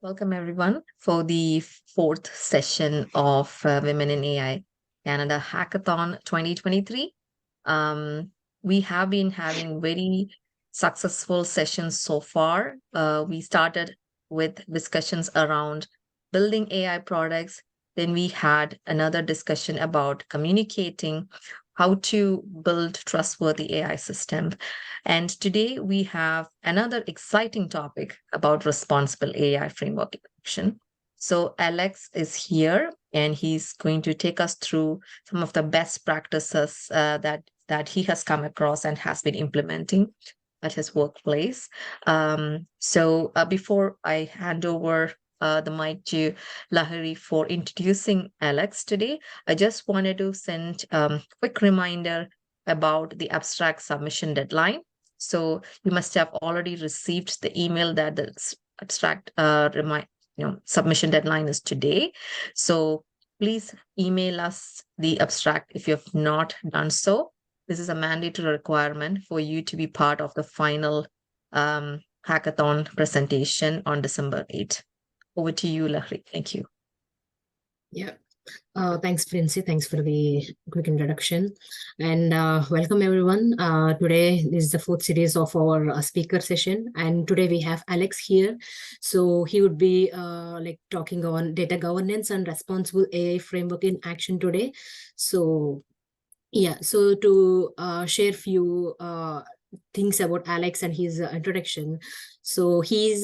Welcome, everyone, for the fourth session of Women in AI Canada Hackathon 2023. We have been having very successful sessions so far. We started with discussions around building AI products. Then we had another discussion about communicating how to build trustworthy AI systems. And today we have another exciting topic about responsible AI framework adoption. So Alex is here and he's going to take us through some of the best practices that he has come across and has been implementing at his workplace. Before I hand over the mic to Lahari for introducing Alex today, I just wanted to send a quick reminder about the abstract submission deadline. So you must have already received the email that the abstract submission deadline is today. So please email us the abstract if you have not done so. This is a mandatory requirement for you to be part of the final hackathon presentation on December 8th. Over to you, Lahri. Thank you. Yeah. Thanks, Princey. Thanks for the quick introduction. And welcome, everyone. Today is the fourth series of our speaker session. And today we have Alex here. So he would be talking on data governance and responsible AI framework in action today. So yeah, so to share few things about Alex and his introduction. So he's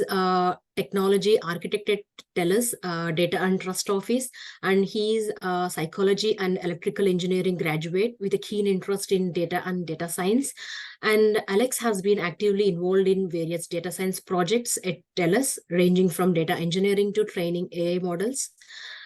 technology architect at TELUS, Data and Trust Office, and he's a psychology and electrical engineering graduate with a keen interest in data and data science. And Alex has been actively involved in various data science projects at TELUS, ranging from data engineering to training AI models.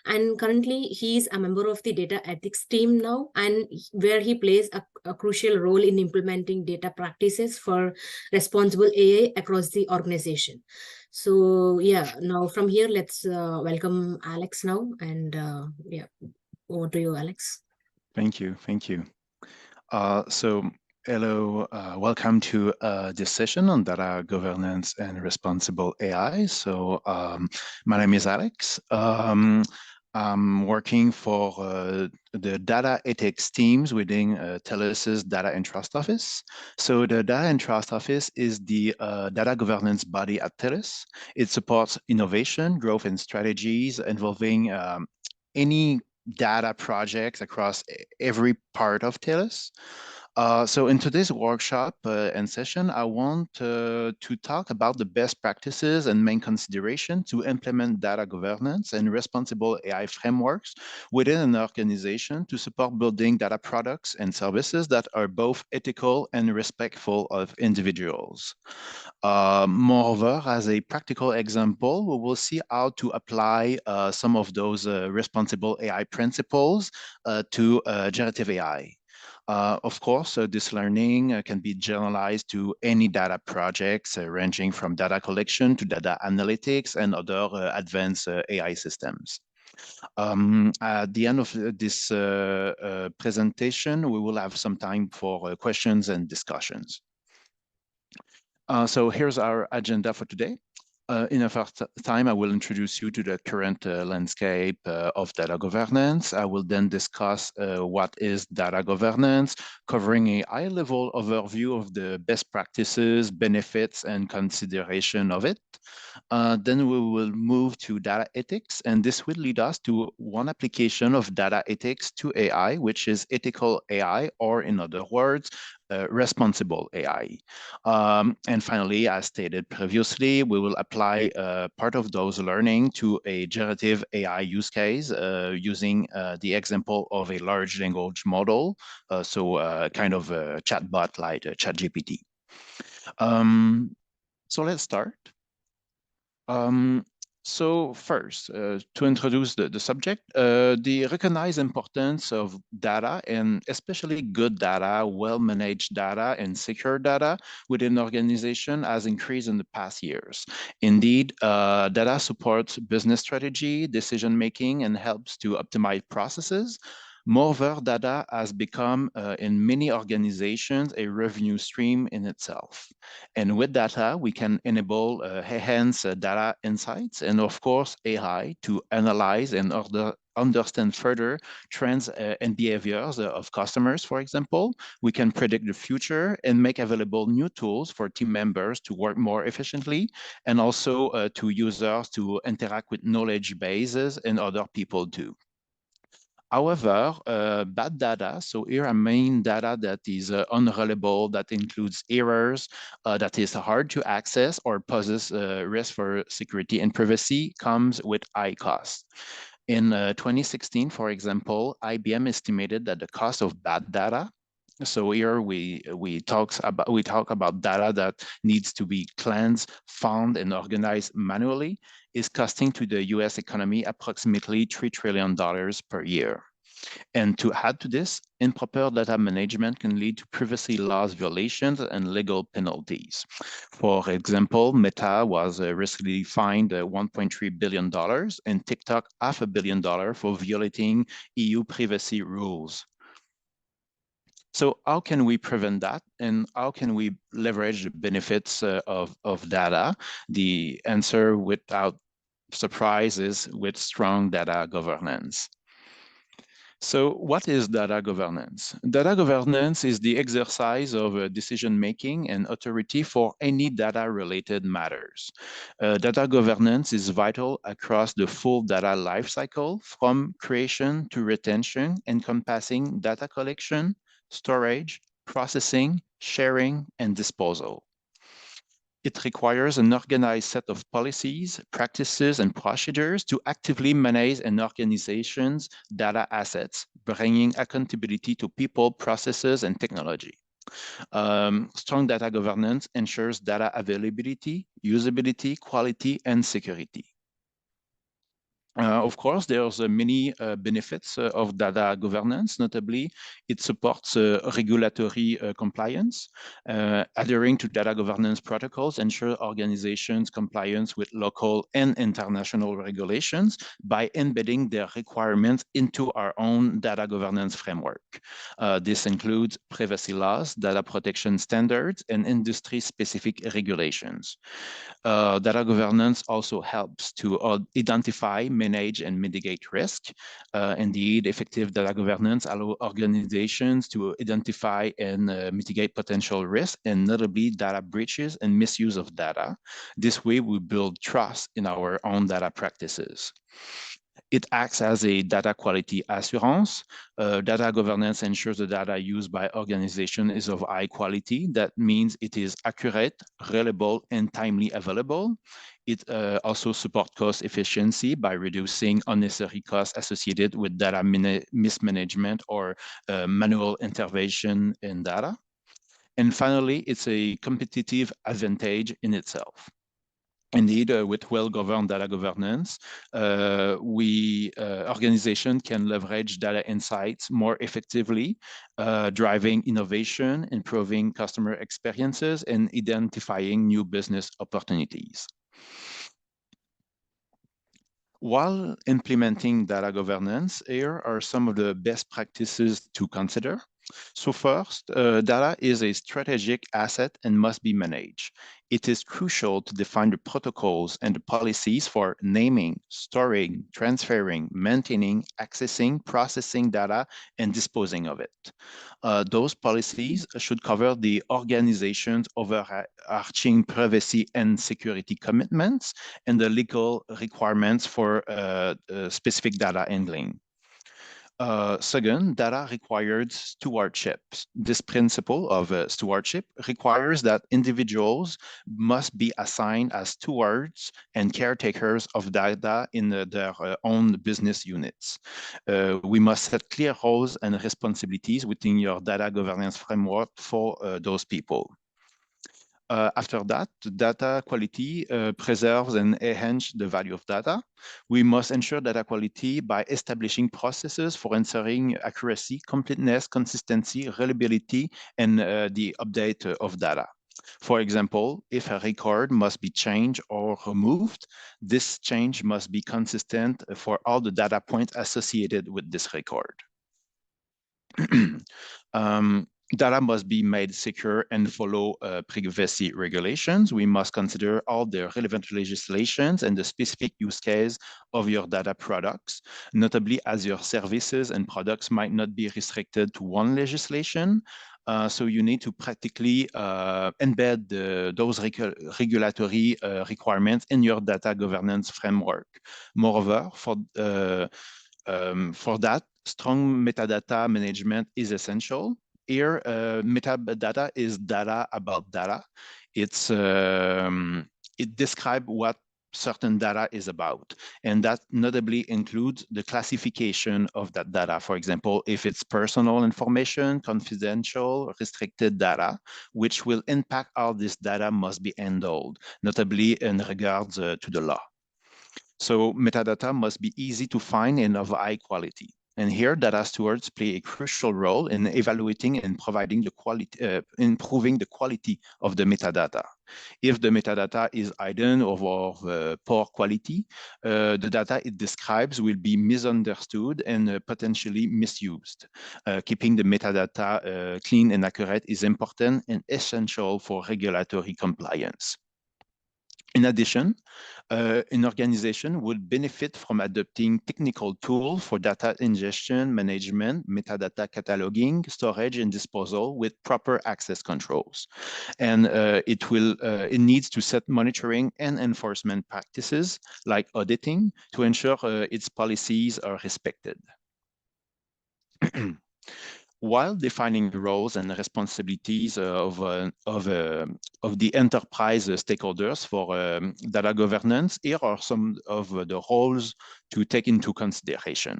And currently he is a member of the data ethics team now, and where he plays a crucial role in implementing data practices for responsible AI across the organization. So yeah, now from here, let's welcome Alex now. And yeah, over to you, Alex. Thank you. Hello, welcome to this session on data governance and responsible AI. My name is Alex. I'm working for the data ethics teams within TELUS's Data and Trust Office. So the Data and Trust Office is the data governance body at TELUS. It supports innovation, growth, and strategies involving any data projects across every part of TELUS. So in today's workshop and session, I want to talk about the best practices and main consideration to implement data governance and responsible AI frameworks within an organization to support building data products and services that are both ethical and respectful of individuals. Moreover, as a practical example, we will see how to apply some of those responsible AI principles to generative AI. Of course, this learning can be generalized to any data projects ranging from data collection to data analytics and other advanced AI systems. At the end of this presentation, we will have some time for questions and discussions. So here's our agenda for today. In a first time, I will introduce you to the current landscape of data governance. I will then discuss what is data governance, covering a high-level overview of the best practices, benefits, and consideration of it. Then we will move to data ethics, and this will lead us to one application of data ethics to AI, which is ethical AI, or in other words, responsible AI. And finally, as stated previously, we will apply part of those learning to a generative AI use case using the example of a large language model, kind of a chatbot like ChatGPT. So let's start. So first, to introduce the subject, the recognized importance of data, and especially good data, well-managed data, and secure data within an organization has increased in the past years. Indeed, data supports business strategy, decision-making, and helps to optimize processes. Moreover, data has become, in many organizations, a revenue stream in itself. And with data, we can enable enhance data insights and, of course, AI to analyze and understand further trends and behaviors of customers, for example. We can predict the future and make available new tools for team members to work more efficiently, and also to users to interact with knowledge bases and other people too. However, bad data, so here I mean data that is unreliable, that includes errors, that is hard to access or poses risk for security and privacy, comes with high costs. In 2016, for example, IBM estimated that the cost of bad data, so here we talk about data that needs to be cleansed, found, and organized manually, is costing to the US economy approximately $3 trillion per year. And to add to this, improper data management can lead to privacy laws violations and legal penalties. For example, Meta was recently fined $1.3 billion and TikTok $500 million for violating EU privacy rules. So how can we prevent that, and how can we leverage the benefits of data? The answer, without surprise, is with strong data governance. So what is data governance? Data governance is the exercise of decision-making and authority for any data-related matters. Data governance is vital across the full data lifecycle, from creation to retention, encompassing data collection, storage, processing, sharing, and disposal. It requires an organized set of policies, practices, and procedures to actively manage an organization's data assets, bringing accountability to people, processes, and technology. Strong data governance ensures data availability, usability, quality, and security. Of course, there's many benefits of data governance. Notably, it supports regulatory compliance. Adhering to data governance protocols ensure organizations' compliance with local and international regulations by embedding their requirements into our own data governance framework. This includes privacy laws, data protection standards, and industry-specific regulations. Data governance also helps to identify, manage, and mitigate risk. Indeed, effective data governance allows organizations to identify and mitigate potential risks, and notably data breaches and misuse of data. This way, we build trust in our own data practices. It acts as a data quality assurance. Data governance ensures the data used by organization is of high quality. That means it is accurate, reliable, and timely available. It also supports cost efficiency by reducing unnecessary costs associated with data mismanagement or manual intervention in data. And finally, it's a competitive advantage in itself. Indeed, with well-governed data governance, organization can leverage data insights more effectively, driving innovation, improving customer experiences, and identifying new business opportunities. While implementing data governance, here are some of the best practices to consider. So first, data is a strategic asset and must be managed. It is crucial to define the protocols and the policies for naming, storing, transferring, maintaining, accessing, processing data, and disposing of it. Those policies should cover the organization's overarching privacy and security commitments and the legal requirements for specific data handling. Second, data required stewardship. This principle of stewardship requires that individuals must be assigned as stewards and caretakers of data in their own business units. We must set clear roles and responsibilities within your data governance framework for those people. After that, data quality preserves and enhances the value of data. We must ensure data quality by establishing processes for ensuring accuracy, completeness, consistency, reliability, and the update of data. For example, if a record must be changed or removed, this change must be consistent for all the data points associated with this record. Data must be made secure and follow privacy regulations. We must consider all the relevant legislations and the specific use case of your data products, notably as your services and products might not be restricted to one legislation. So you need to practically embed those regulatory requirements in your data governance framework. Moreover, for that, strong metadata management is essential. Here, metadata is data about data. It describes what certain data is about, and that notably includes the classification of that data. For example, if it's personal information, confidential, restricted data, which will impact how this data must be handled, notably in regards to the law. So metadata must be easy to find and of high quality. And here, data stewards play a crucial role in evaluating and providing the quality, improving the quality of the metadata. If the metadata is hidden or of poor quality, the data it describes will be misunderstood and potentially misused. Keeping the metadata clean and accurate is important and essential for regulatory compliance. In addition, an organization would benefit from adopting technical tools for data ingestion, management, metadata cataloging, storage, and disposal with proper access controls. And it needs to set monitoring and enforcement practices like auditing to ensure its policies are respected. While defining the roles and responsibilities of the enterprise stakeholders for data governance, here are some of the roles to take into consideration.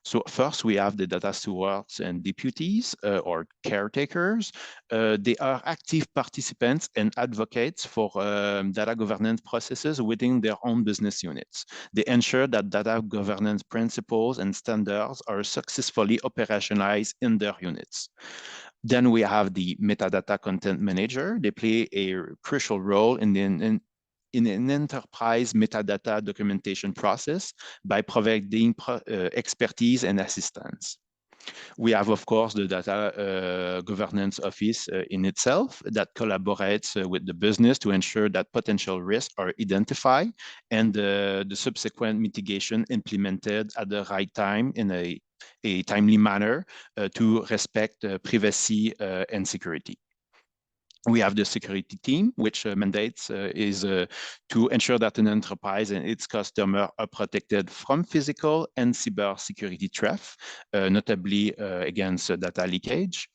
So first, we have the data stewards and deputies or caretakers. They are active participants and advocates for data governance processes within their own business units. They ensure that data governance principles and standards are successfully operationalized in their units. Then we have the metadata content manager. They play a crucial role in an enterprise metadata documentation process by providing expertise and assistance. We have, of course, the data governance office in itself that collaborates with the business to ensure that potential risks are identified and the subsequent mitigation implemented at the right time in a timely manner to respect privacy and security. We have the security team, which mandates is to ensure that an enterprise and its customer are protected from physical and cyber security threats, notably against data leakage.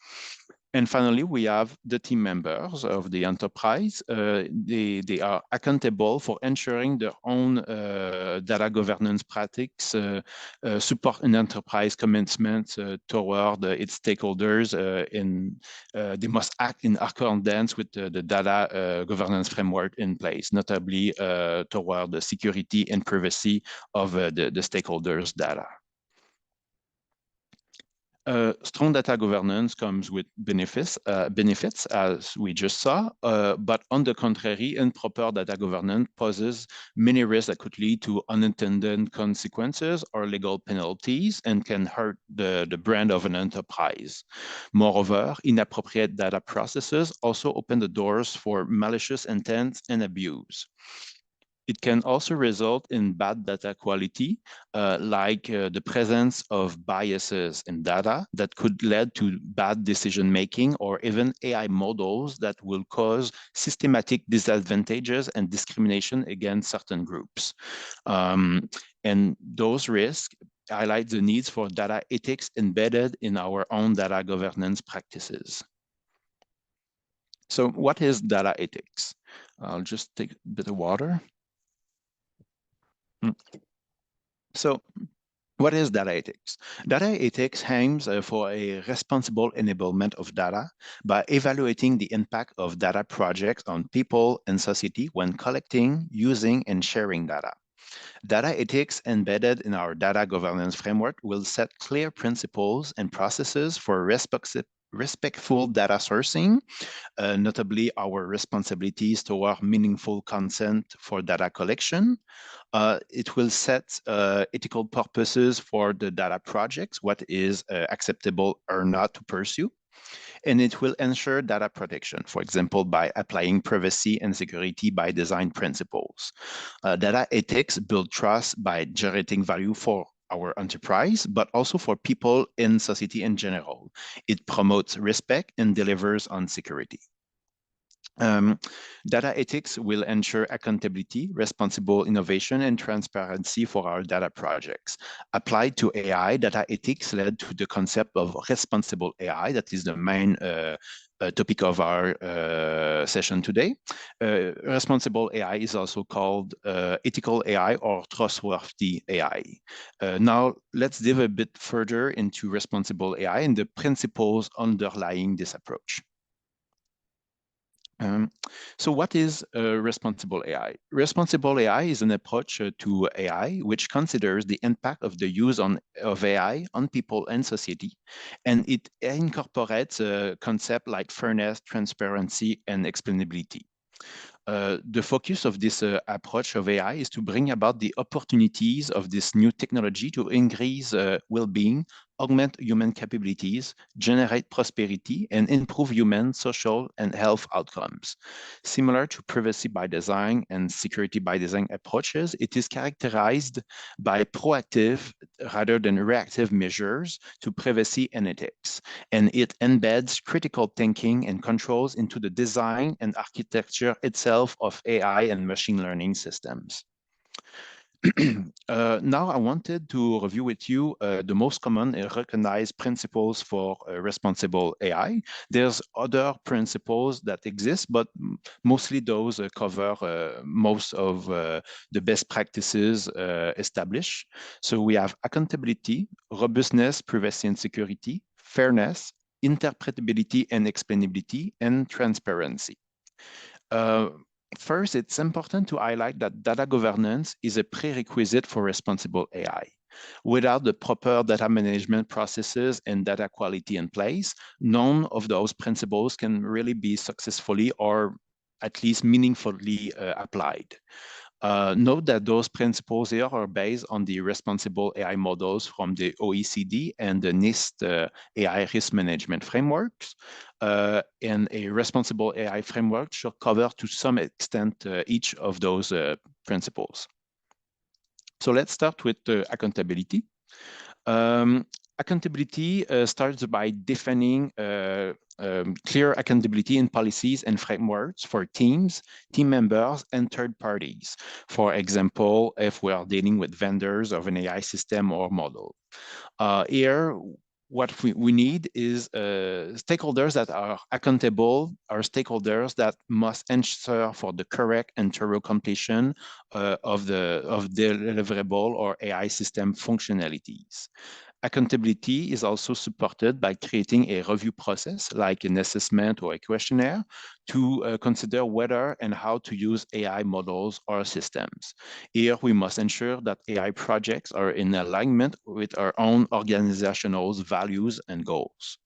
And finally, we have the team members of the enterprise. They are accountable for ensuring their own data governance practices, support an enterprise commitment toward its stakeholders. They must act in accordance with the data governance framework in place, notably toward the security and privacy of the stakeholders' data. Strong data governance comes with benefits, as we just saw, but on the contrary, improper data governance poses many risks that could lead to unintended consequences or legal penalties and can hurt the brand of an enterprise. Moreover, inappropriate data processes also open the doors for malicious intent and abuse. It can also result in bad data quality, like the presence of biases in data that could lead to bad decision-making or even AI models that will cause systematic disadvantages and discrimination against certain groups. And those risks highlight the needs for data ethics embedded in our own data governance practices. So what is data ethics? I'll just take a bit of water. So what is data ethics? Data ethics aims for a responsible enablement of data by evaluating the impact of data projects on people and society when collecting, using, and sharing data. Data ethics embedded in our data governance framework will set clear principles and processes for respectful data sourcing, notably our responsibilities toward meaningful consent for data collection. It will set ethical purposes for the data projects, what is acceptable or not to pursue. And it will ensure data protection, for example, by applying privacy and security by design principles. Data ethics build trust by generating value for our enterprise, but also for people in society in general. It promotes respect and delivers on security. Data ethics will ensure accountability, responsible innovation, and transparency for our data projects. Applied to AI, data ethics led to the concept of responsible AI. That is the main topic of our session today. Responsible AI is also called ethical AI or trustworthy AI. Now, let's dive a bit further into responsible AI and the principles underlying this approach. So what is responsible AI? Responsible AI is an approach to AI which considers the impact of the use of AI on people and society, and it incorporates a concept like fairness, transparency, and explainability. The focus of this approach of AI is to bring about the opportunities of this new technology to increase well-being, augment human capabilities, generate prosperity, and improve human social and health outcomes. Similar to privacy by design and security by design approaches, it is characterized by proactive rather than reactive measures to privacy and ethics. And it embeds critical thinking and controls into the design and architecture itself of AI and machine learning systems. Now I wanted to review with you the most common and recognized principles for responsible AI. There's other principles that exist, but mostly those cover most of the best practices established. So we have accountability, robustness, privacy and security, fairness, interpretability and explainability, and transparency. First, it's important to highlight that data governance is a prerequisite for responsible AI. Without the proper data management processes and data quality in place, none of those principles can really be successfully or at least meaningfully applied. Note that those principles here are based on the responsible AI models from the OECD and the NIST AI risk management frameworks. And a responsible AI framework should cover to some extent each of those principles. So let's start with accountability. Accountability starts by defining clear accountability in policies and frameworks for teams, team members, and third parties. For example, if we are dealing with vendors of an AI system or model. Here, what we need is stakeholders that are accountable, are stakeholders that must ensure for the correct and thorough completion of deliverable or AI system functionalities. Accountability is also supported by creating a review process like an assessment or a questionnaire to consider whether and how to use AI models or systems. Here, we must ensure that AI projects are in alignment with our own organizational values and goals.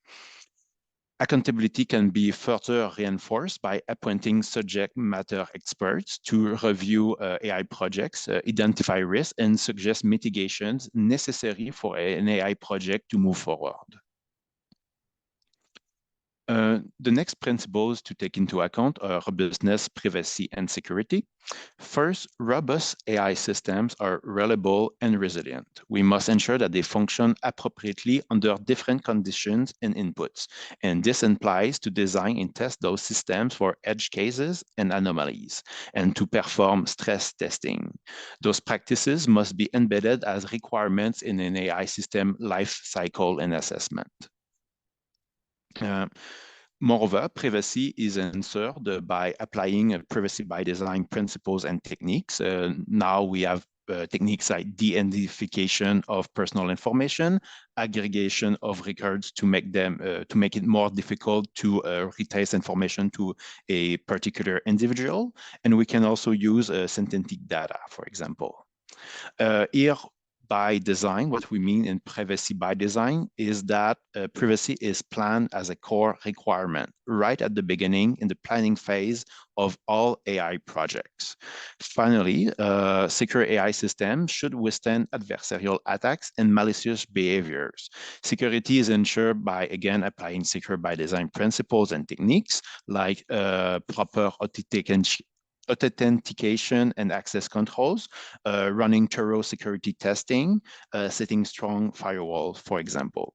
Accountability can be further reinforced by appointing subject matter experts to review AI projects, identify risks, and suggest mitigations necessary for an AI project to move forward. The next principles to take into account are robustness, privacy, and security. First, robust AI systems are reliable and resilient. We must ensure that they function appropriately under different conditions and inputs. And this implies to design and test those systems for edge cases and anomalies, and to perform stress testing. Those practices must be embedded as requirements in an AI system life cycle and assessment. Moreover, privacy is ensured by applying privacy by design principles and techniques. Now we have techniques like de-identification of personal information, aggregation of records to make it more difficult to retrace information to a particular individual, and we can also use synthetic data, for example. Here, by design, what we mean in privacy by design is that privacy is planned as a core requirement right at the beginning in the planning phase of all AI projects. Finally, secure AI systems should withstand adversarial attacks and malicious behaviors. Security is ensured by, again, applying secure by design principles and techniques like proper authentication and access controls, running thorough security testing, setting strong firewalls, for example.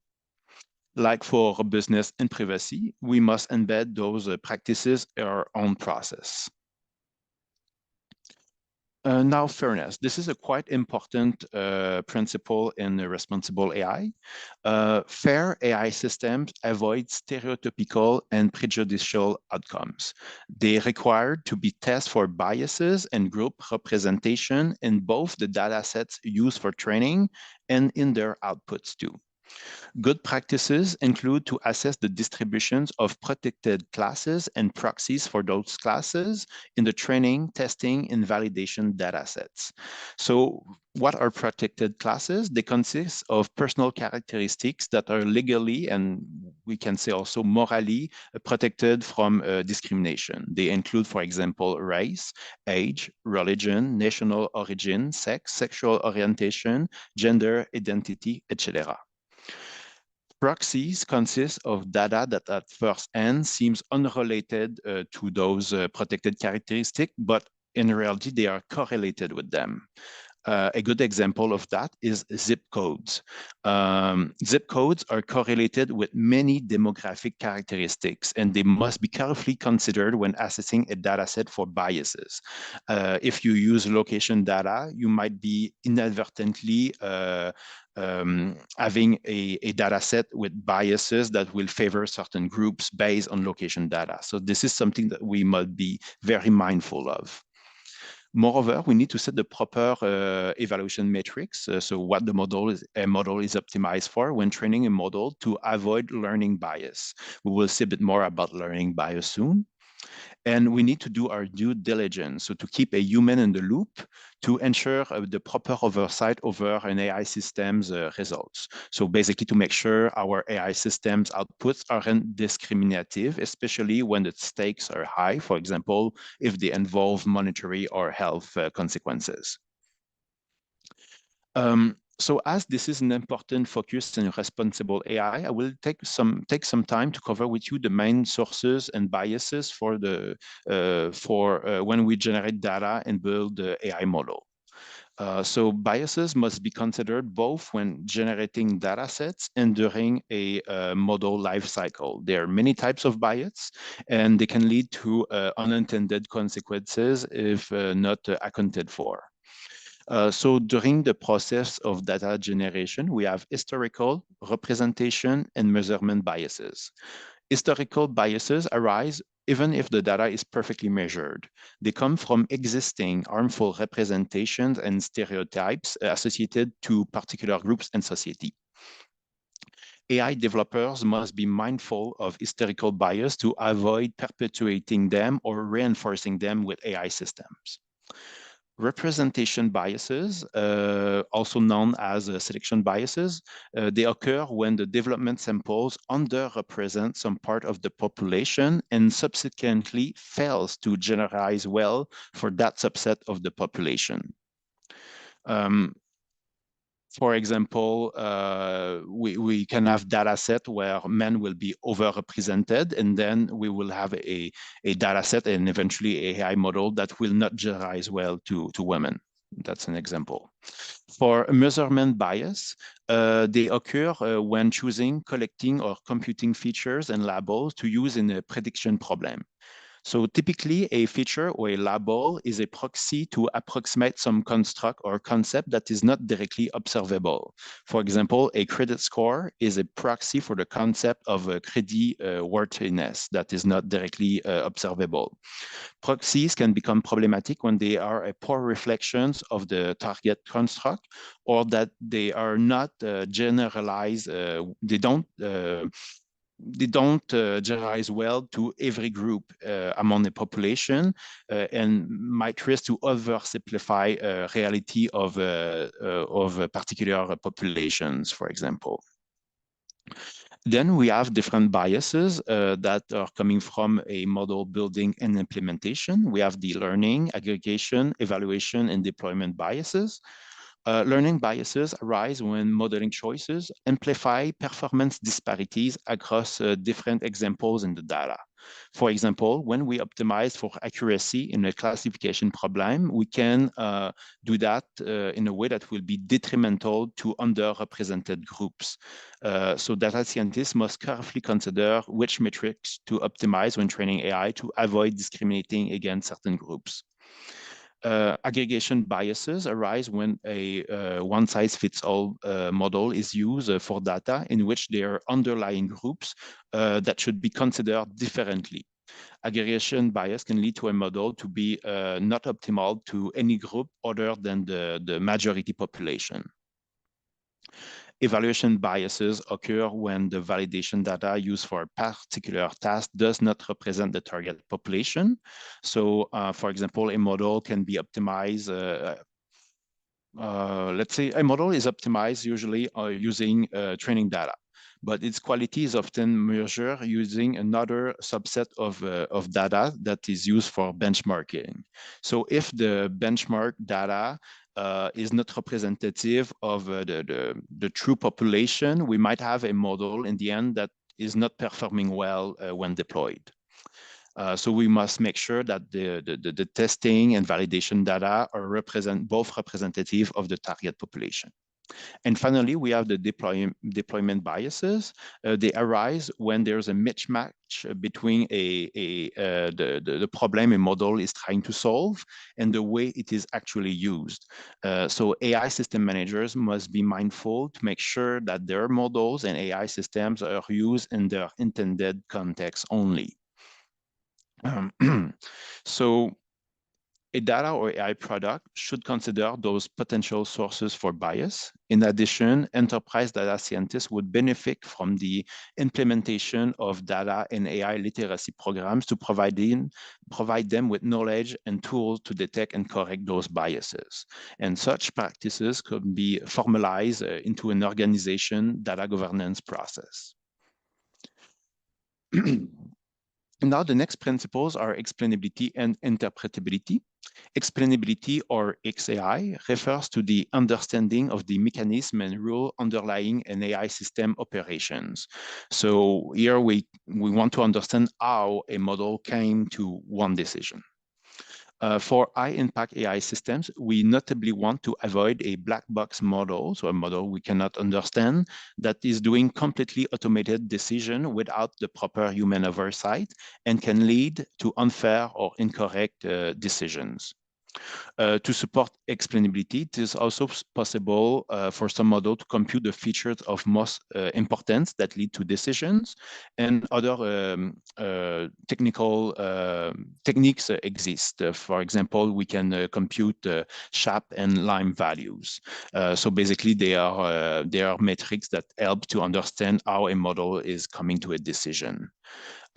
Like for business and privacy, we must embed those practices in our own process. Now, fairness. This is a quite important principle in responsible AI. Fair AI systems avoid stereotypical and prejudicial outcomes. They are required to be tested for biases and group representation in both the data sets used for training and in their outputs too. Good practices include to assess the distributions of protected classes and proxies for those classes in the training, testing, and validation data sets. So what are protected classes? They consist of personal characteristics that are legally and we can say also morally protected from discrimination. They include, for example, race, age, religion, national origin, sex, sexual orientation, gender identity, etc. Proxies consist of data that at first hand seems unrelated to those protected characteristics, but in reality, they are correlated with them. A good example of that is zip codes. Zip codes are correlated with many demographic characteristics, and they must be carefully considered when assessing a data set for biases. If you use location data, you might be inadvertently having a data set with biases that will favor certain groups based on location data. So this is something that we must be very mindful of. Moreover, we need to set the proper evaluation metrics. So what a model is optimized for when training a model to avoid learning bias. We will see a bit more about learning bias soon. And we need to do our due diligence, so to keep a human in the loop to ensure the proper oversight over an AI system's results. So basically to make sure our AI systems outputs aren't discriminative, especially when the stakes are high, for example, if they involve monetary or health consequences. So as this is an important focus in responsible AI, I will take some time to cover with you the main sources and biases for when we generate data and build the AI model. So biases must be considered both when generating data sets and during a model life cycle. There are many types of bias, and they can lead to unintended consequences if not accounted for. So during the process of data generation, we have historical, representation, and measurement biases. Historical biases arise even if the data is perfectly measured. They come from existing harmful representations and stereotypes associated to particular groups and society. AI developers must be mindful of historical bias to avoid perpetuating them or reinforcing them with AI systems. Representation biases, also known as selection biases, they occur when the development samples underrepresent some part of the population and subsequently fails to generalize well for that subset of the population. For example, we can have data set where men will be overrepresented, and then we will have a data set and eventually a AI model that will not generalize well to women. That's an example. For measurement bias, they occur when choosing, collecting, or computing features and labels to use in a prediction problem. So typically a feature or a label is a proxy to approximate some construct or concept that is not directly observable. For example, a credit score is a proxy for the concept of credit worthiness that is not directly observable. Proxies can become problematic when they are a poor reflections of the target construct or that they are not generalized, they don't they don't generalize well to every group among the population and might risk to oversimplify reality of particular populations, for example. Then we have different biases that are coming from a model building and implementation. We have the learning, aggregation, evaluation, and deployment biases. Learning biases arise when modeling choices amplify performance disparities across different examples in the data. For example, when we optimize for accuracy in a classification problem, we can do that in a way that will be detrimental to underrepresented groups. So data scientists must carefully consider which metrics to optimize when training AI to avoid discriminating against certain groups. Aggregation biases arise when a one-size-fits-all model is used for data in which there are underlying groups that should be considered differently. Aggregation bias can lead to a model to be not optimal to any group other than the majority population. Evaluation biases occur when the validation data used for a particular task does not represent the target population. So, for example, a model can be optimized. Let's say a model is optimized usually using training data, but its quality is often measured using another subset of data that is used for benchmarking. So if the benchmark data is not representative of the true population, we might have a model in the end that is not performing well when deployed. So we must make sure that the testing and validation data are both representative of the target population. And finally, we have the deployment biases. They arise when there's a mismatch between the problem a model is trying to solve and the way it is actually used. So AI system managers must be mindful to make sure that their models and AI systems are used in their intended context only. So a data or AI product should consider those potential sources for bias. In addition, enterprise data scientists would benefit from the implementation of data and AI literacy programs to provide them with knowledge and tools to detect and correct those biases. And such practices could be formalized into an organization data governance process. Now, the next principles are explainability and interpretability. Explainability, or XAI, refers to the understanding of the mechanism and rule underlying an AI system operations. So here we want to understand how a model came to one decision. For high-impact AI systems, we notably want to avoid a black box model, so a model we cannot understand, that is doing completely automated decision without the proper human oversight and can lead to unfair or incorrect decisions. To support explainability, it is also possible for some model to compute the features of most importance that lead to decisions, and other technical techniques exist. For example, we can compute SHAP and LIME values. So basically, they are metrics that help to understand how a model is coming to a decision.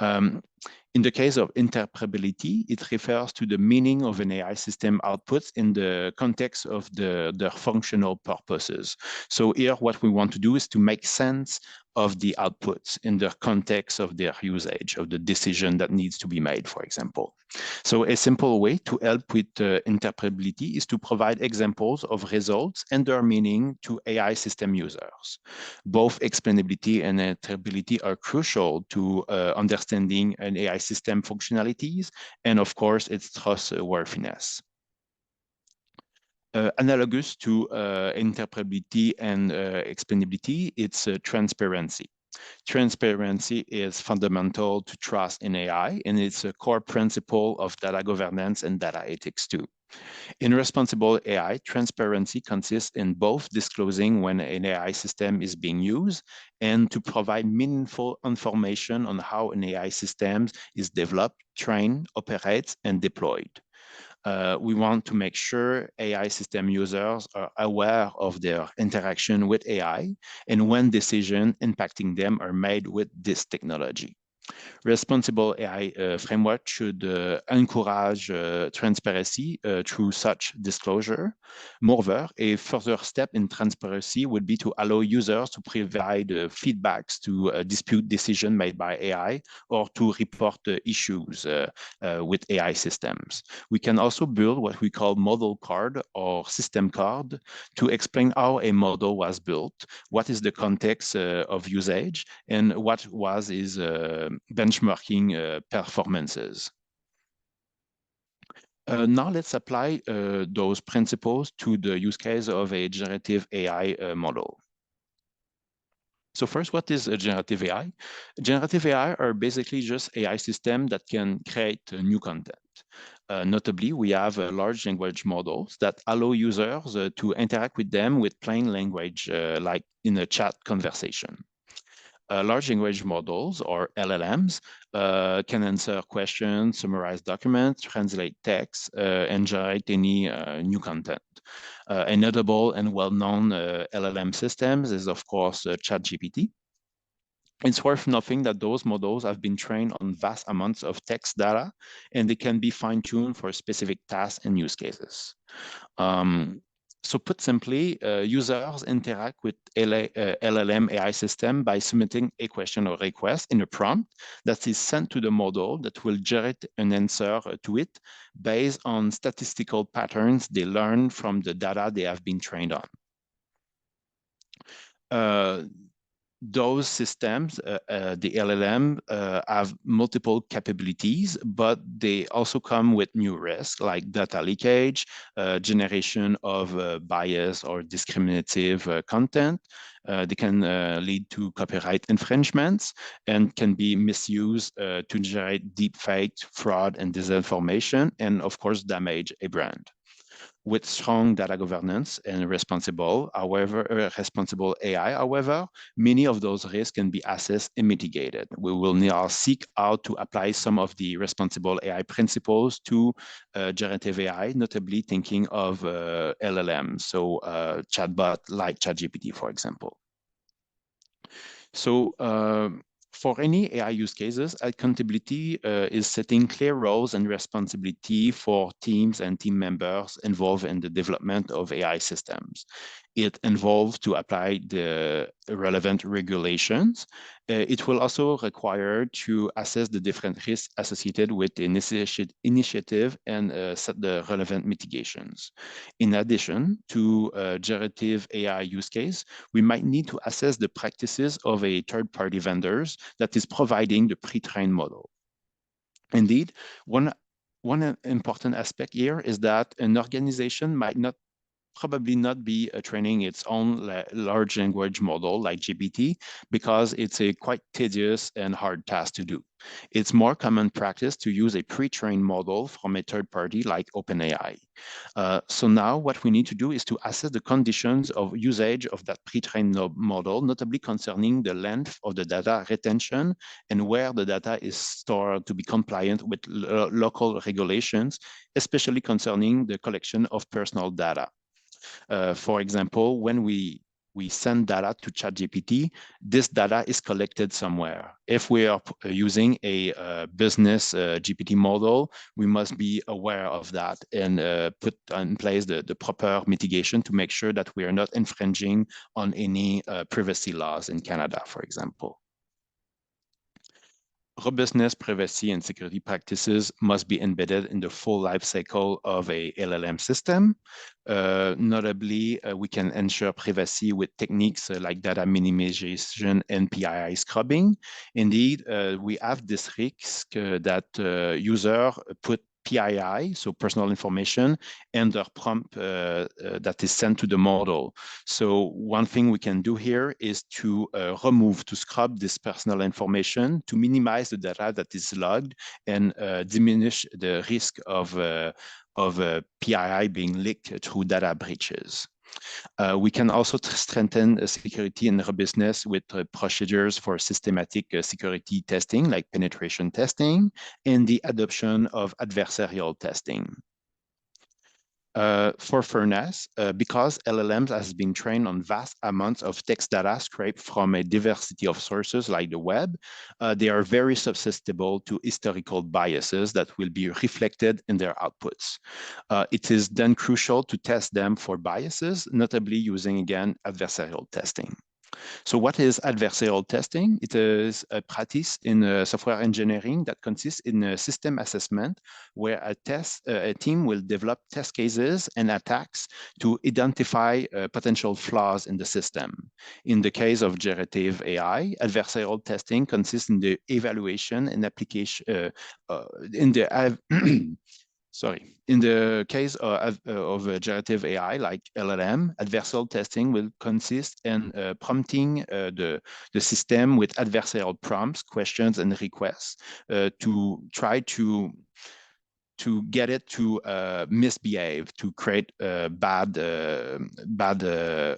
In the case of interpretability, it refers to the meaning of an AI system outputs in the context of their functional purposes. So here, what we want to do is to make sense of the outputs in the context of their usage, of the decision that needs to be made, for example. So a simple way to help with interpretability is to provide examples of results and their meaning to AI system users. Both explainability and interpretability are crucial to understanding an AI system functionalities and, of course, its trustworthiness. Analogous to interpretability and explainability, it's transparency. Transparency is fundamental to trust in AI, and it's a core principle of data governance and data ethics too. In responsible AI, transparency consists in both disclosing when an AI system is being used and to provide meaningful information on how an AI system is developed, trained, operates, and deployed. We want to make sure AI system users are aware of their interaction with AI and when decisions impacting them are made with this technology. Responsible AI framework should encourage transparency through such disclosure. Moreover, a further step in transparency would be to allow users to provide feedbacks to dispute decision made by AI or to report issues with AI systems. We can also build what we call model card or system card to explain how a model was built, what is the context of usage, and what was his benchmarking performances. Now let's apply those principles to the use case of a generative AI model. So first, what is a generative AI? Generative AI are basically just AI systems that can create new content. Notably, we have large language models that allow users to interact with them with plain language, like in a chat conversation. Large language models, or LLMs, can answer questions, summarize documents, translate text, and generate any new content. A notable and well-known LLM systems is, of course, ChatGPT. It's worth noting that those models have been trained on vast amounts of text data, and they can be fine-tuned for specific tasks and use cases. So put simply, users interact with LLM AI system by submitting a question or request in a prompt that is sent to the model that will generate an answer to it based on statistical patterns they learn from the data they have been trained on. Those systems, the LLM, have multiple capabilities, but they also come with new risks like data leakage, generation of bias or discriminative content. They can lead to copyright infringements and can be misused to generate deepfake, fraud, and disinformation, and of course, damage a brand. With strong data governance and responsible AI, however, many of those risks can be assessed and mitigated. We will now seek out to apply some of the responsible AI principles to generative AI, notably thinking of LLM, so chatbot like ChatGPT, for example. So for any AI use cases, accountability is setting clear roles and responsibility for teams and team members involved in the development of AI systems. It involves to apply the relevant regulations. It will also require to assess the different risks associated with the initiative and set the relevant mitigations. In addition to generative AI use case, we might need to assess the practices of a third-party vendors that is providing the pre-trained model. Indeed, one important aspect here is that an organization might probably not be training its own large language model like GPT because it's a quite tedious and hard task to do. It's more common practice to use a pre-trained model from a third party like OpenAI. So now what we need to do is to assess the conditions of usage of that pre-trained model, notably concerning the length of the data retention and where the data is stored to be compliant with local regulations, especially concerning the collection of personal data. For example, when we send data to ChatGPT, this data is collected somewhere. If we are using a business GPT model, we must be aware of that and put in place the proper mitigation to make sure that we are not infringing on any privacy laws in Canada, for example. Robustness, privacy, and security practices must be embedded in the full life cycle of a LLM system. Notably, we can ensure privacy with techniques like data minimization and PII scrubbing. Indeed, we have this risk that user put PII, so personal information, and the prompt that is sent to the model. So one thing we can do here is to scrub this personal information to minimize the data that is logged and diminish the risk of PII being leaked through data breaches. We can also strengthen security and robustness with procedures for systematic security testing, like penetration testing, and the adoption of adversarial testing. For fairness, because LLMs has been trained on vast amounts of text data scraped from a diversity of sources like the web, they are very susceptible to historical biases that will be reflected in their outputs. It is then crucial to test them for biases, notably using, again, adversarial testing. So what is adversarial testing? It is a practice in software engineering that consists in a system assessment where a team will develop test cases and attacks to identify potential flaws in the system. In the case of generative AI, adversarial testing consists in the evaluation and application in the case of generative AI, like LLM, adversarial testing will consist in prompting the system with adversarial prompts, questions, and requests to try to get it to misbehave, to create bad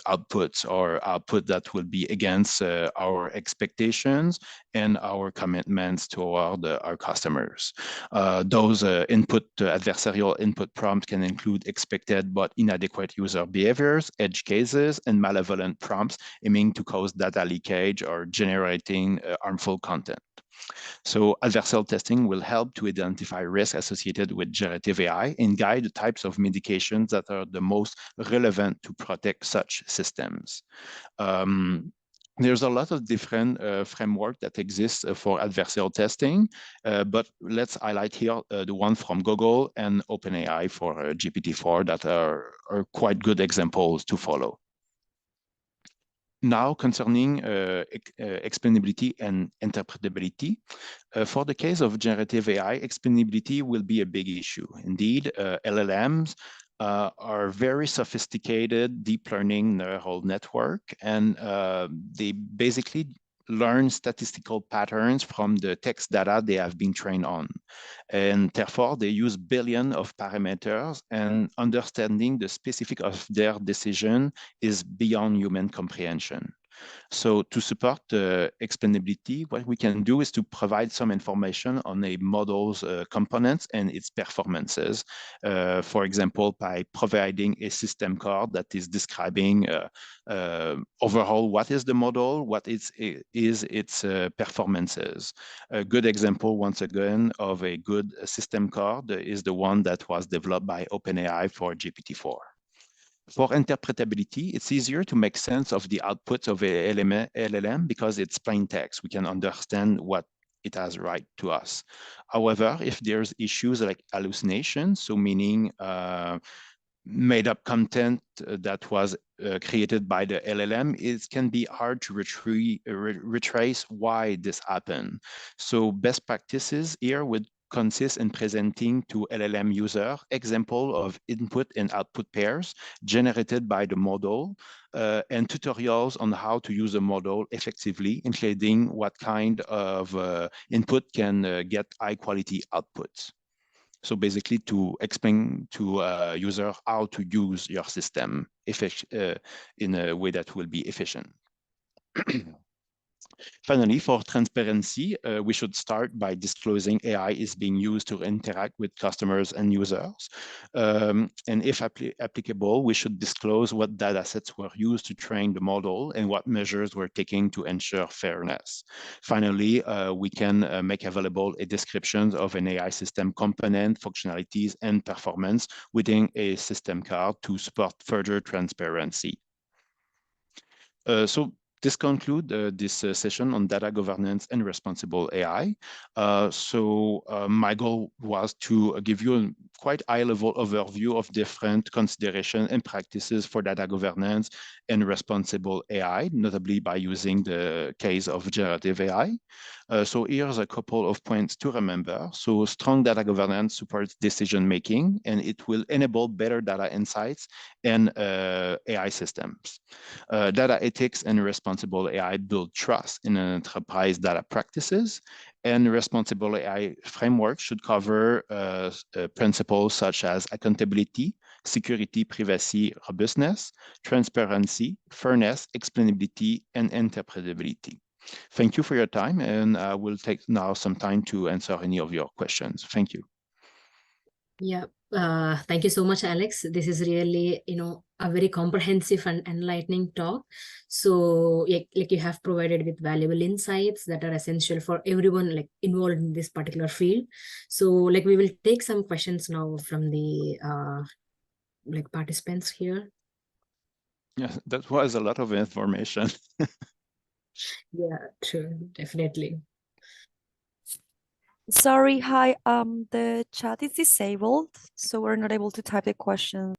outputs or output that will be against our expectations and our commitments toward our customers. Those adversarial input prompts can include expected but inadequate user behaviors, edge cases, and malevolent prompts aiming to cause data leakage or generating harmful content. So adversarial testing will help to identify risks associated with generative AI and guide the types of medications that are the most relevant to protect such systems. There's a lot of different framework that exists for adversarial testing, but let's highlight here the one from Google and OpenAI for GPT-4 that are quite good examples to follow. Now, concerning explainability and interpretability, for the case of generative AI, explainability will be a big issue. Indeed, LLMs are very sophisticated deep learning neural network, and they basically learn statistical patterns from the text data they have been trained on. And therefore, they use billions of parameters, and understanding the specific of their decision is beyond human comprehension. So to support the explainability, what we can do is to provide some information on a model's components and its performances. For example, by providing a system code that is describing overall what is the model, what is its performances. A good example, once again, of a good system code is the one that was developed by OpenAI for GPT-4. For interpretability, it's easier to make sense of the outputs of a LLM because it's plain text. We can understand what it has right to us. However, if there's issues like hallucinations, so meaning made up content that was created by the LLM, it can be hard to retrace why this happened. So best practices here would consist in presenting to LLM user example of input and output pairs generated by the model and tutorials on how to use a model effectively, including what kind of input can get high quality outputs. So basically to explain to a user how to use your system in a way that will be efficient. Finally, for transparency, we should start by disclosing AI is being used to interact with customers and users. And if applicable, we should disclose what data sets were used to train the model and what measures were taken to ensure fairness. Finally, we can make available a description of an AI system component, functionalities, and performance within a system card to support further transparency. So this concludes this session on data governance and responsible AI. My goal was to give you a quite high-level overview of different considerations and practices for data governance and responsible AI, notably by using the case of generative AI. So here's a couple of points to remember. So strong data governance supports decision-making, and it will enable better data insights and AI systems. Data ethics and responsible AI build trust in enterprise data practices, and responsible AI framework should cover principles such as accountability, security, privacy, robustness, transparency, fairness, explainability, and interpretability. Thank you for your time, and I will take now some time to answer any of your questions. Thank you. Yeah, Thank you so much, Alex. This is really, a very comprehensive and enlightening talk. So, like you have provided with valuable insights that are essential for everyone like involved in this particular field. So, like we will take some questions now from the like participants here. Yes, that was a lot of information. Yeah, true, definitely. Sorry, hi. The chat is disabled, so we're not able to type the question.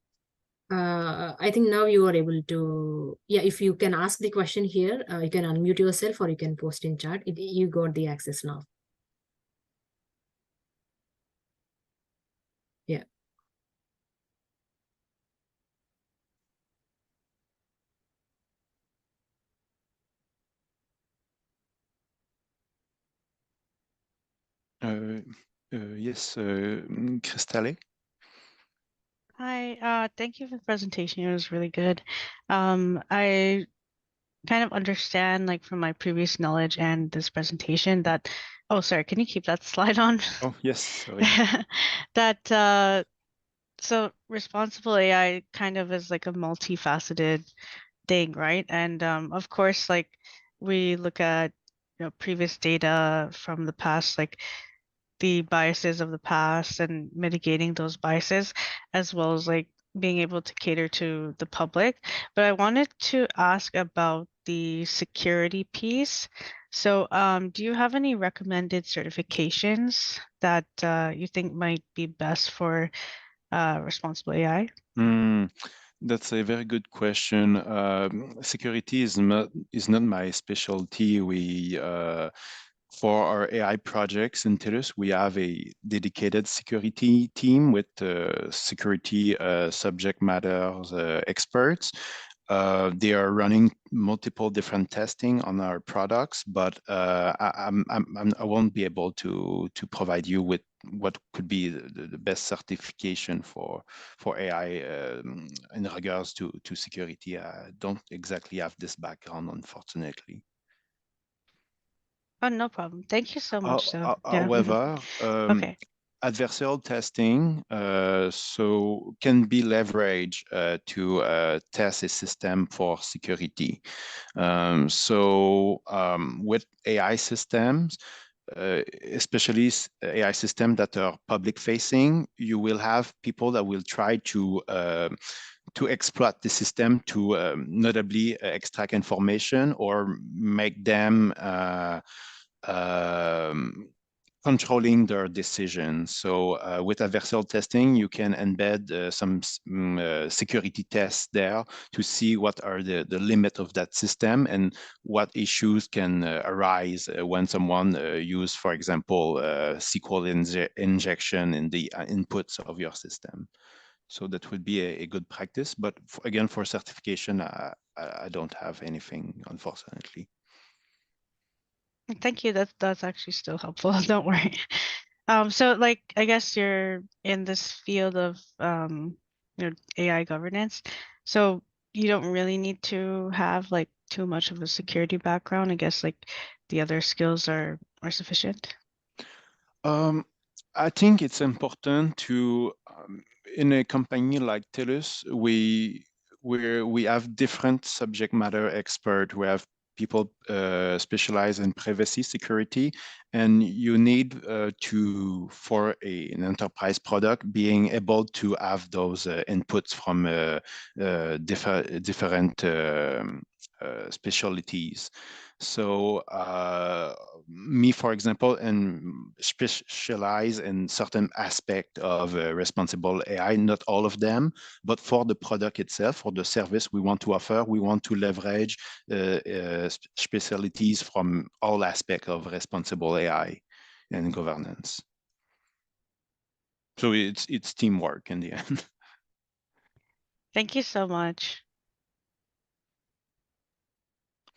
I think now you are able to, if you can ask the question here, you can unmute yourself or you can post in chat. You got the access now. Yeah. Yes, Cristale. Hi, thank you for the presentation. It was really good. I kind of understand, like from my previous knowledge and this presentation, that, oh, sorry, can you keep that slide on? Oh, yes, sorry. That so responsible AI kind of is like a multifaceted thing, right? And of course, like we look at previous data from the past, like the biases of the past and mitigating those biases, as well as like being able to cater to the public. But I wanted to ask about the security piece. So, do you have any recommended certifications that you think might be best for responsible AI? That's a very good question. Security is not my specialty. For our AI projects in TELUS, we have a dedicated security team with security subject matters experts. They are running multiple different testing on our products, but I won't be able to provide you with what could be the best certification for AI in regards to security. I don't exactly have this background, unfortunately. Oh, no problem. Thank you so much, though. Yeah. However, Okay. adversarial testing can be leveraged to test a system for security. With AI systems, especially AI systems that are public facing, you will have people that will try to exploit the system to notably extract information or make them controlling their decisions. So with adversarial testing, you can embed some security tests there to see what are the limit of that system and what issues can arise when someone use, for example, SQL injection in the inputs of your system. So that would be a good practice. But again, for certification, I don't have anything, unfortunately. Thank you. That's actually still helpful. Don't worry. So like I guess you're in this field of AI governance. So you don't really need to have like too much of a security background. I guess like the other skills are sufficient. I think it's important to in a company like TELUS, we have different subject matter experts. We have people specialized in privacy security, and you need for an enterprise product being able to have those inputs from different specialties. So me, for example, and specialize in certain aspect of responsible AI, not all of them, but for the product itself, for the service we want to offer, we want to leverage specialties from all aspects of responsible AI and governance. So it's teamwork in the end. Thank you so much.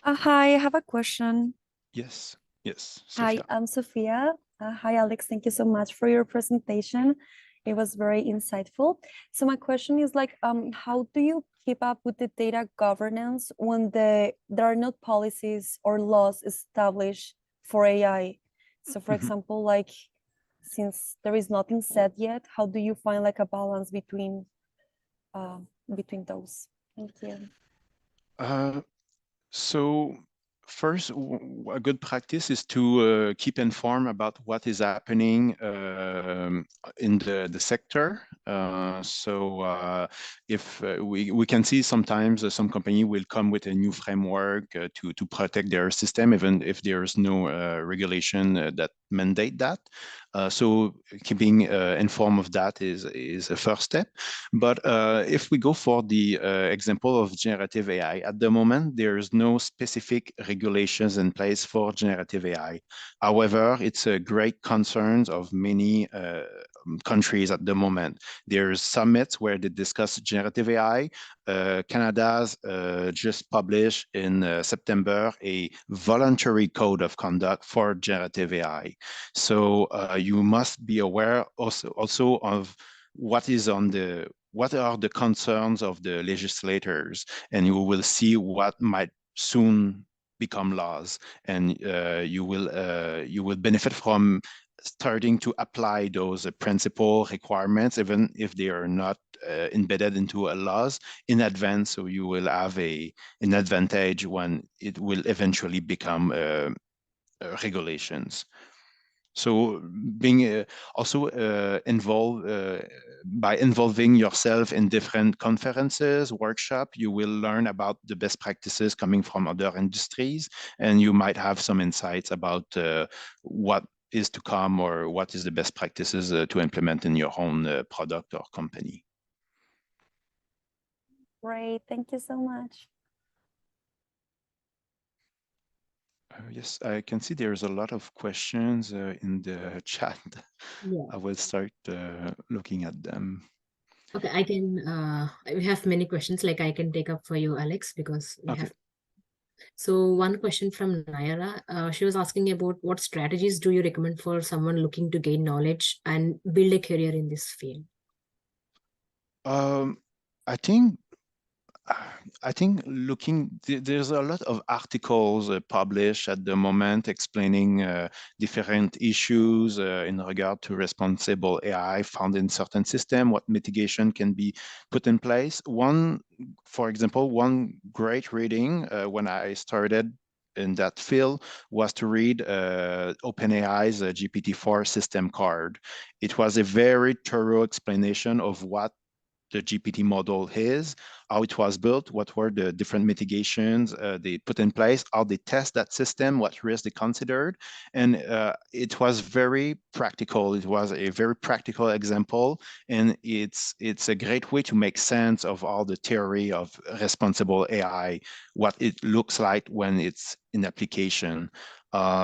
Hi, I have a question. Yes, yes, Hi, Sophia. I'm Sophia. Hi, Alex. Thank you so much for your presentation. It was very insightful. So my question is like, how do you keep up with the data governance when there are not policies or laws established for AI? So for example, like since there is nothing said yet, how do you find like a balance between those? Thank you. So first, a good practice is to keep informed about what is happening in the sector. If we can see sometimes some company will come with a new framework to protect their system, even if there is no regulation that mandate that. So keeping informed of that is a first step. But if we go for the example of generative AI, at the moment, there is no specific regulations in place for generative AI. However, it's a great concern of many countries at the moment. There's summits where they discuss generative AI. Canada's just published in September a voluntary code of conduct for generative AI. So you must be aware also of what are the concerns of the legislators, and you will see what might soon become laws, and you will benefit from starting to apply those principal requirements, even if they are not embedded into a laws in advance. So you will have an advantage when it will eventually become regulations. So being also involved by involving yourself in different conferences, workshops, you will learn about the best practices coming from other industries, and you might have some insights about what is to come or what is the best practices to implement in your own product or company. Great, thank you so much. Yes, I can see there's a lot of questions in the chat. Yeah. I will start looking at them. Okay, I can, we have many questions, like I can take up for you, Alex, because we have. So one question from Naira, she was asking about what strategies do you recommend for someone looking to gain knowledge and build a career in this field? I think there's a lot of articles published at the moment explaining different issues in regard to responsible AI found in certain systems, what mitigation can be put in place. For example, one great reading when I started in that field was to read OpenAI's GPT-4 system card. It was a very thorough explanation of what the GPT model is, how it was built, what were the different mitigations they put in place, how they test that system, what risks they considered. And it was very practical. It was a very practical example. And it's a great way to make sense of all the theory of responsible AI, what it looks like when it's in application.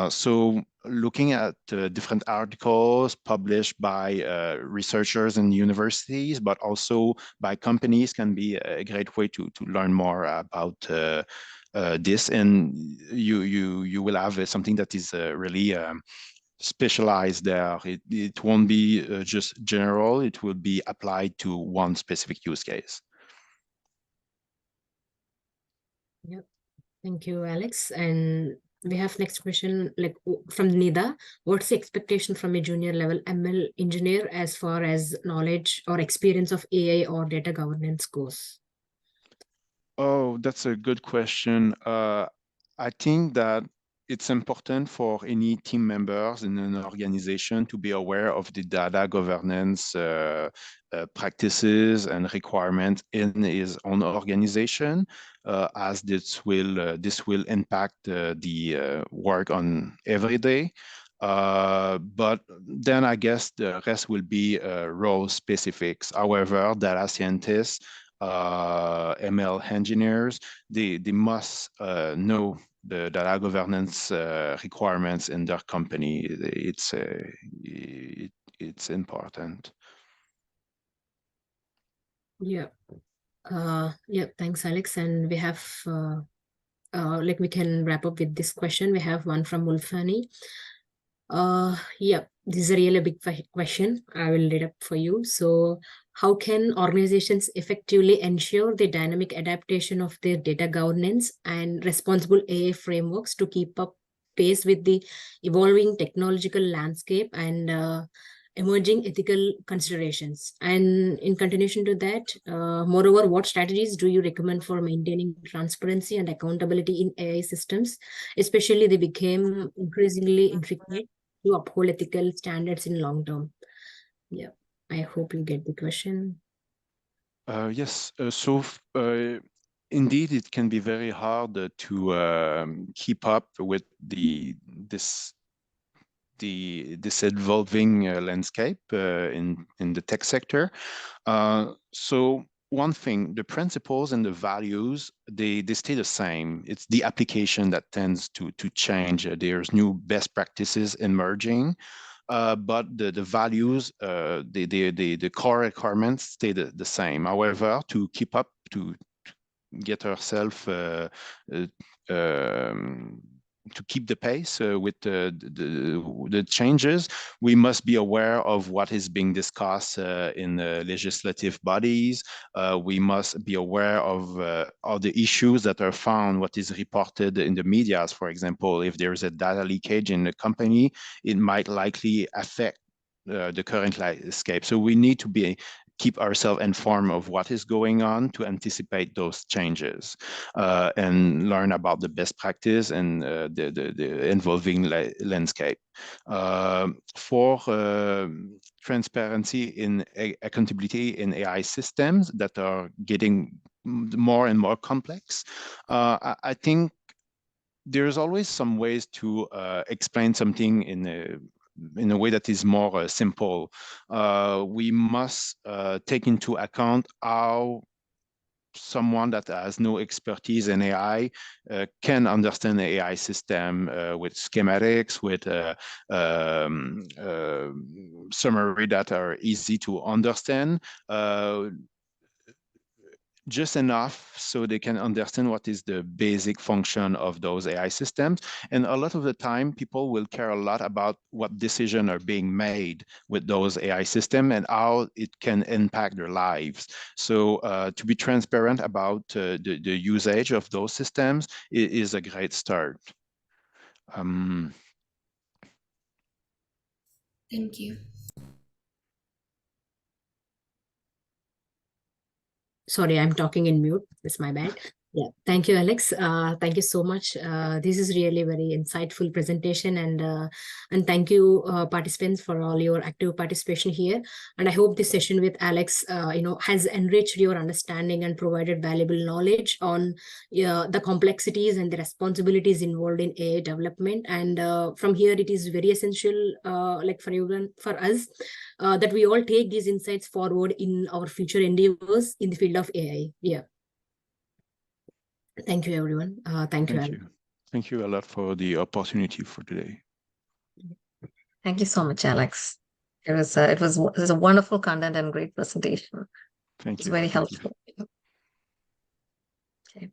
So looking at different articles published by researchers in universities, but also by companies can be a great way to learn more about this. And you will have something that is really specialized there. It won't be just general, it will be applied to one specific use case. Yep. Thank you, Alex. And we have next question, like from Nida. What's the expectation from a junior level ML engineer as far as knowledge or experience of AI or data governance goes? Oh, that's a good question. I think that it's important for any team members in an organization to be aware of the data governance practices and requirements in his own organization, as this will impact the work on every day. But then I guess the rest will be role specifics. However, data scientists, ML engineers, they must know the data governance requirements in their company. It's important. Yeah. Yeah, thanks, Alex. And we have like we can wrap up with this question. We have one from Wolfani. Yeah, this is a really big question. I will read up for you. So how can organizations effectively ensure the dynamic adaptation of their data governance and responsible AI frameworks to keep up pace with the evolving technological landscape and emerging ethical considerations. And in continuation to that, moreover, what strategies do you recommend for maintaining transparency and accountability in AI systems? Especially they became increasingly intricate to uphold ethical standards in long term. Yeah, I hope you get the question. Yes, indeed, it can be very hard to keep up with this evolving landscape in the tech sector. So one thing, the principles and the values, they stay the same. It's the application that tends to change. There's new best practices emerging. But the values, the core requirements stay the same. However, to keep up, to get ourselves to keep the pace with the changes, we must be aware of what is being discussed in the legislative bodies. We must be aware of all the issues that are found, what is reported in the media. For example, if there is a data leakage in the company, it might likely affect the current landscape. So we need to keep ourselves informed of what is going on to anticipate those changes and learn about the best practice and the evolving landscape. For transparency in accountability in AI systems that are getting more and more complex, I think there's always some ways to explain something in a way that is more simple. We must take into account how someone that has no expertise in AI can understand the AI system with schematics, with summary that are easy to understand. Just enough so they can understand what is the basic function of those AI systems. And a lot of the time, people will care a lot about what decisions are being made with those AI systems and how it can impact their lives. So to be transparent about the usage of those systems is a great start. Thank you. Sorry, I'm talking in mute. It's my bad. Yeah, thank you, Alex. Thank you so much. This is really very insightful presentation, and thank you, participants, for all your active participation here. And I hope this session with Alex, has enriched your understanding and provided valuable knowledge on the complexities and the responsibilities involved in AI development. And from here, it is very essential, like for everyone, for us, that we all take these insights forward in our future endeavors in the field of AI. Yeah. Thank you, everyone. Thank you, Alex. Thank you a lot for the opportunity for today. Thank you so much, Alex. It was a wonderful content and great presentation. Thank you. It's very helpful. Okay.